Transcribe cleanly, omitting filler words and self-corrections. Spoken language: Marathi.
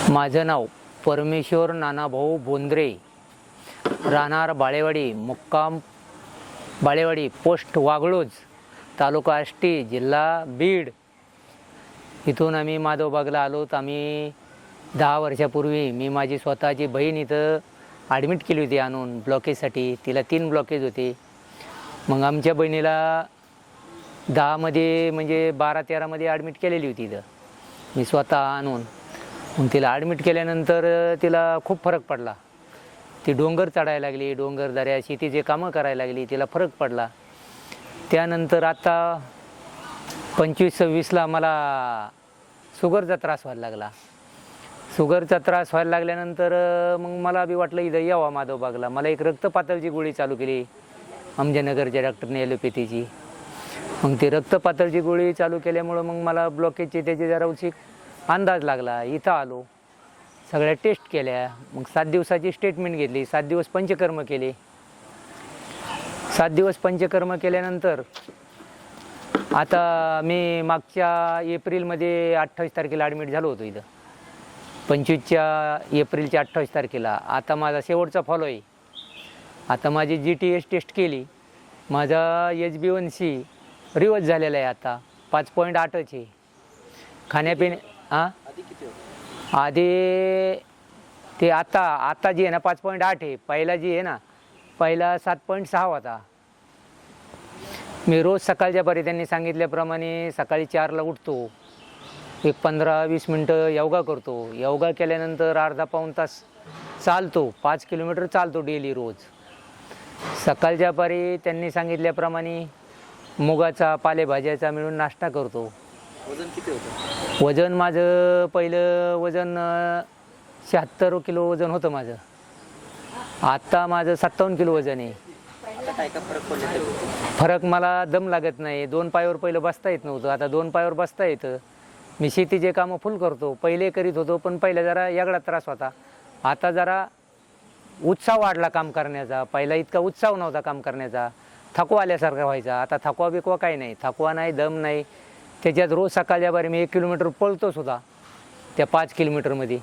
माझं नाव परमेश्वर नानाभाऊ बोंद्रे, राहणार बाळेवाडी, मुक्काम बाळेवाडी, पोस्ट वाघळोज, तालुका आष्टी, जिल्हा बीड. इथून आम्ही माधवबागला आलो. तर आम्ही 10 वर्षापूर्वी मी माझी स्वतःची बहीण इथं ॲडमिट केली होती आणून ब्लॉकेजसाठी. तिला 3 ब्लॉकेज होते. मग आमच्या बहिणीला 10मध्ये म्हणजे 12-13मध्ये ॲडमिट केलेली होती इथं मी स्वतः आणून. मग तिला ॲडमिट केल्यानंतर तिला खूप फरक पडला. ती डोंगर चढायला लागली, डोंगर दऱ्या शेतीचे कामं करायला लागली, तिला फरक पडला. त्यानंतर आता 25-26ला मला शुगरचा त्रास व्हायला लागला. शुगरचा त्रास व्हायला लागल्यानंतर मग मला बी वाटलं इथं यावा माधवबागला. मला एक रक्तपातळची गोळी चालू केली अंजनगरच्या डॉक्टरने, ॲलोपॅथीची. मग ती रक्तपातळची गोळी चालू केल्यामुळं मग मला ब्लॉकेजचे त्याचे जरा उचित अंदाज लागला. इथं आलो, सगळ्या टेस्ट केल्या. मग 7 दिवसाची स्टेटमेंट घेतली. 7 दिवस पंचकर्म केले. 7 दिवस पंचकर्म केल्यानंतर आता मी मागच्या एप्रिलमध्ये 28 तारखेला ॲडमिट झालो होतो इथं. 25 एप्रिलच्या 28 तारखेला. आता माझा शेवटचा फॉलो आहे. आता माझी GTS टेस्ट केली. माझा HbA1c रिवर्स झालेला आहे. आता 5.8च आहे. खाण्यापिण्या आधी ते आता जी आहे ना 5.8 आहे. पहिला जी आहे ना, पहिला 7.6 होता. मी रोज सकाळच्या पारी त्यांनी सांगितल्याप्रमाणे सकाळी 4ला उठतो, एक 15-20 मिनटं योगा करतो. योगा केल्यानंतर अर्धा-पाऊण तास चालतो. 5 किलोमीटर चालतो डेली रोज. सकाळच्या पारी त्यांनी सांगितल्याप्रमाणे मुगाचा, पालेभाज्याचा मिळून नाश्ता करतो. वजन किती होतं? वजन माझं पहिलं वजन 76 किलो वजन होतं माझं. आता माझं 57 किलो वजन आहे. आता काय का फरक पडला? फरक मला दम लागत नाही. 2 पायावर पहिलं बसता येत नव्हतं, आता 2 पायावर बसता येतं. मी शेतीचे कामं फुल करतो. पहिले करीत होतो, पण पहिला जरा वेगळा त्रास होता. आता जरा उत्साह वाढला काम करण्याचा. पहिला इतका उत्साह नव्हता काम करण्याचा. थकवा आल्यासारखा व्हायचा. आता थकवा बिकवा काही नाही. थकवा नाही, दम नाही. त्याच्यात रोज सकाळच्या बारी मी 1 किलोमीटर पळतो सुद्धा त्या 5 किलोमीटरमध्ये.